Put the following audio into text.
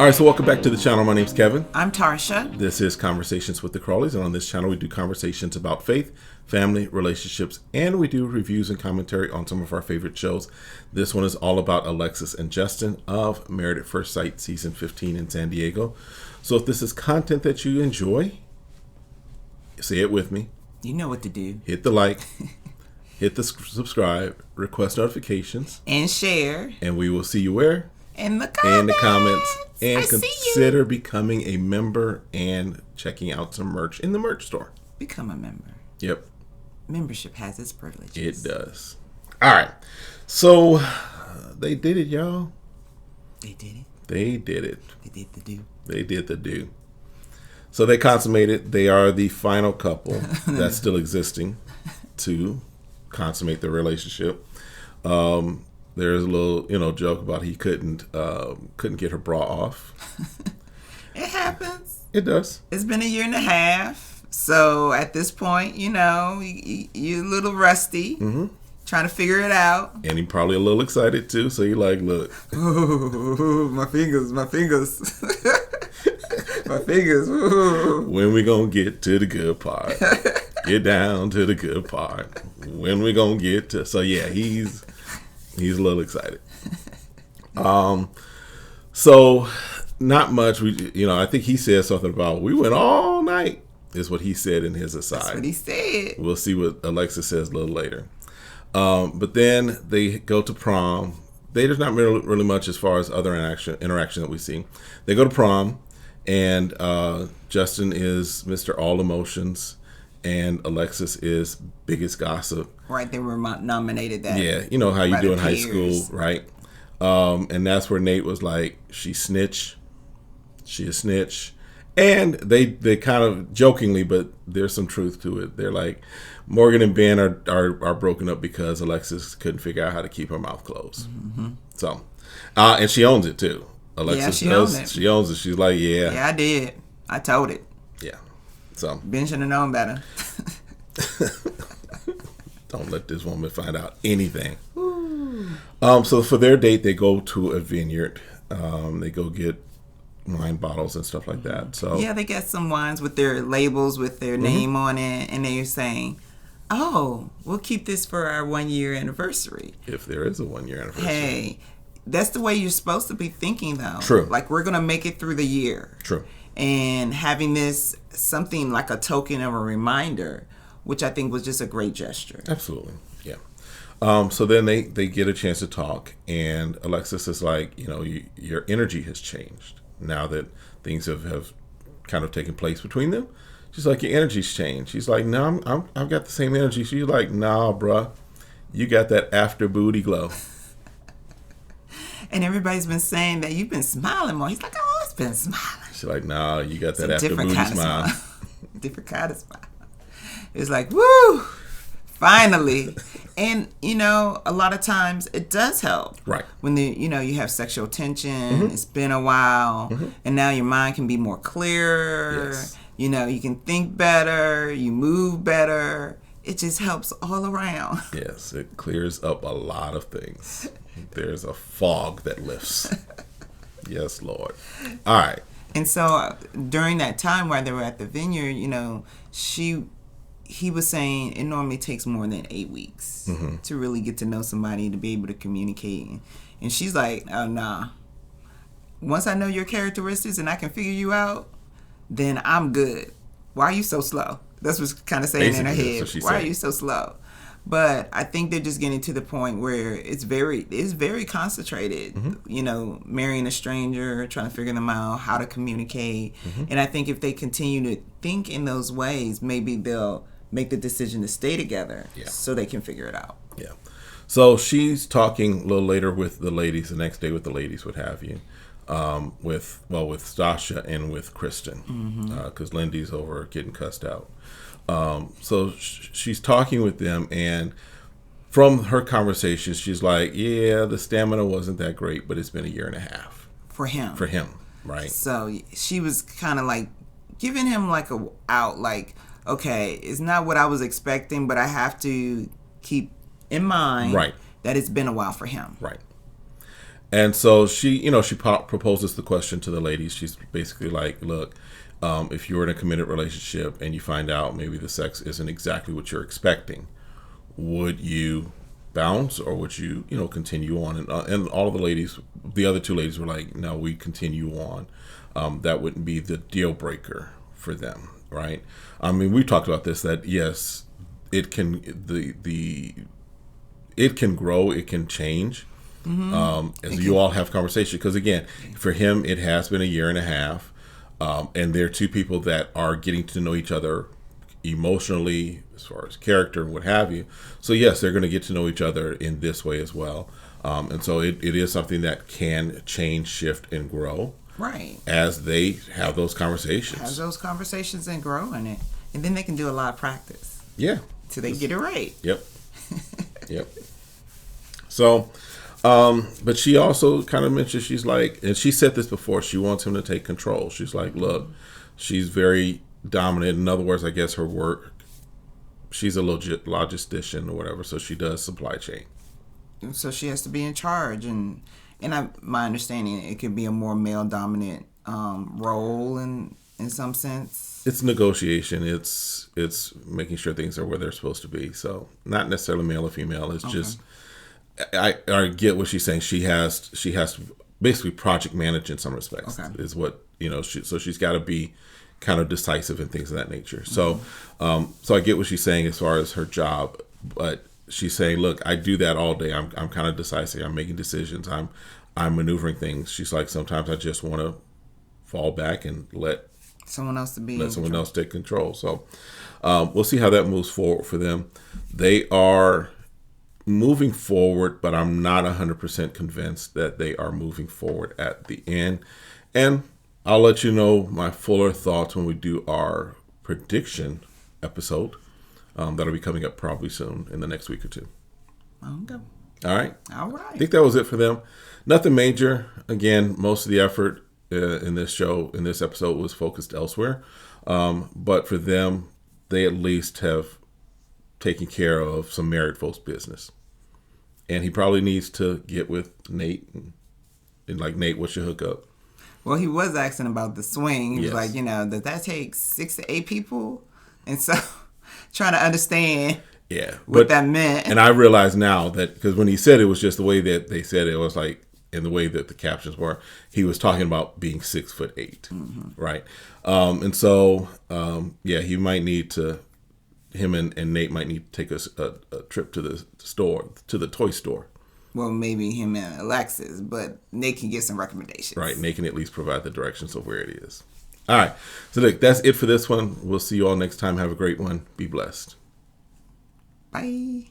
All right, so welcome back to the channel. My name's Kevin. I'm Tarsha. This is Conversations with the Crawleys, and on this channel we do conversations about faith, family, relationships, and we do reviews and commentary on some of our favorite shows. This one is all about Alexis and Justin of Married at First Sight Season 15 in San Diego. So if this is content that you enjoy, say it with me. You know what to do. Hit the like, hit the subscribe, request notifications, and share. And we will see you where? In the comments. And consider becoming a member and checking out some merch in the merch store. Become a member. Yep. Membership has its privileges. It does. All right. So they did it, y'all. They did it. They did it. They did the do. They did the do. So they consummated. They are the final couple that's still existing to consummate their relationship. There's a little, joke about he couldn't get her bra off. It happens. It does. It's been a year and a half. So at this point, you're a little rusty. Mm-hmm. Trying to figure it out. And he probably a little excited too. So you're like, look. Ooh, my fingers. My fingers. Ooh. When we gonna get to the good part? Get down to the good part. When we gonna get to... So yeah, he's a little excited. So not much. I think he said something about we went all night. Is what he said in his aside. That's what he said. We'll see what Alexis says a little later. But then they go to prom. There's not really much as far as other interaction that we see. They go to prom, and Justin is Mr. All Emotions, and Alexis is Biggest Gossip. Right, they were nominated that. Yeah, you know how you do in high school, right? And that's where Nate was like, she a snitch. And they kind of jokingly, but there's some truth to it. They're like, Morgan and Ben are broken up because Alexis couldn't figure out how to keep her mouth closed. Mm-hmm. So, and she owns it too. Alexis owns it. She owns it. She's like, yeah. Yeah, I did. I told it. Yeah. So Ben should have known better. Don't let this woman find out anything. So for their date, they go to a vineyard. They go get wine bottles and stuff like that. So yeah, they got some wines with their labels with their name on it, and they're saying, "Oh, we'll keep this for our 1-year anniversary." If there is a 1-year anniversary. Hey, that's the way you're supposed to be thinking, though. True. Like, we're gonna make it through the year. True. And having this something like a token of a reminder, which I think was just a great gesture. Absolutely, yeah. So then they get a chance to talk, and Alexis is like, your energy has changed now that things have kind of taken place between them. She's like, your energy's changed. She's like, no, I've got the same energy. She's like, nah, bruh, you got that after booty glow. And everybody's been saying that you've been smiling more. He's like, oh, it's been smiling. She's like, nah, you got that after booty smile. Different kind of smile. It's like, woo, finally. And, a lot of times it does help. Right. When you have sexual tension, it's been a while, and now your mind can be more clear. Yes. You can think better, you move better. It just helps all around. Yes, it clears up a lot of things. There's a fog that lifts. Yes, Lord. All right. And so during that time while they were at the vineyard, he was saying it normally takes more than 8 weeks to really get to know somebody, to be able to communicate. And she's like, oh, nah. Once I know your characteristics and I can figure you out, then I'm good. Why are you so slow? That's what's kind of saying basically in her head. Why are you so slow? But I think they're just getting to the point where it's very concentrated. Marrying a stranger, trying to figure them out, how to communicate. And I think if they continue to think in those ways, maybe they'll make the decision to stay together so they can figure it out. Yeah. So she's talking a little later with the ladies, the next day with the ladies, what have you, with Stasha and with Kristen, because Lindy's over getting cussed out. So she's talking with them, and from her conversations, she's like, yeah, the stamina wasn't that great, but it's been a year and a half. For him, right? So she was kind of like giving him like a out, like, okay, it's not what I was expecting, but I have to keep in mind that it's been a while for him. Right. And so she proposes the question to the ladies. She's basically like, look, if you're in a committed relationship and you find out maybe the sex isn't exactly what you're expecting, would you bounce or would you, continue on? And all of the ladies, the other two ladies were like, no, we continue on. That wouldn't be the deal breaker for them, right? I mean, we talked about this, that yes, it can, it can grow, it can change. As you all have conversation, because again, for him, it has been a year and a half. And they're two people that are getting to know each other emotionally, as far as character and what have you. So yes, they're going to get to know each other in this way as well. And so it is something that can change, shift, and grow. Right. As they have those conversations. Have those conversations and grow in it. And then they can do a lot of practice. Yeah. Till they get it right. Yep. Yep. So, but she also kind of mentioned, she's like, and she said this before, she wants him to take control. She's like, look, she's very dominant. In other words, I guess her work, she's a legit logistician or whatever, so she does supply chain. So she has to be in charge, and my understanding, it could be a more male dominant role in some sense. It's negotiation. It's making sure things are where they're supposed to be. So not necessarily male or female. It's just I get what she's saying. She has to basically project manage in some respects. Okay. Is what so she's got to be kind of decisive and things of that nature. So so I get what she's saying as far as her job, but she's saying, look, I do that all day. I'm kind of decisive. I'm making decisions. I'm maneuvering things. She's like, sometimes I just want to fall back and let someone else take control. So we'll see how that moves forward for them. They are moving forward, but I'm not 100% convinced that they are moving forward at the end. And I'll let you know my fuller thoughts when we do our prediction episode. That'll be coming up probably soon in the next week or two. Okay. All right. I think that was it for them. Nothing major. Again, most of the effort in this episode was focused elsewhere. But for them, they at least have taken care of some married folks' business. And he probably needs to get with Nate and like, Nate, what's your hookup? Well, he was asking about the swing. He was like, does that take 6 to 8 people? And so trying to understand what that meant. And I realize now that, because when he said it was just the way that they said it was like, in the way that the captions were, he was talking about being 6'8", right? And so, he might need to, him and Nate might need to take a trip to the store, to the toy store. Well, maybe him and Alexis, but Nate can get some recommendations. Right, Nate can at least provide the directions of where it is. All right, so look, that's it for this one. We'll see you all next time. Have a great one. Be blessed. Bye.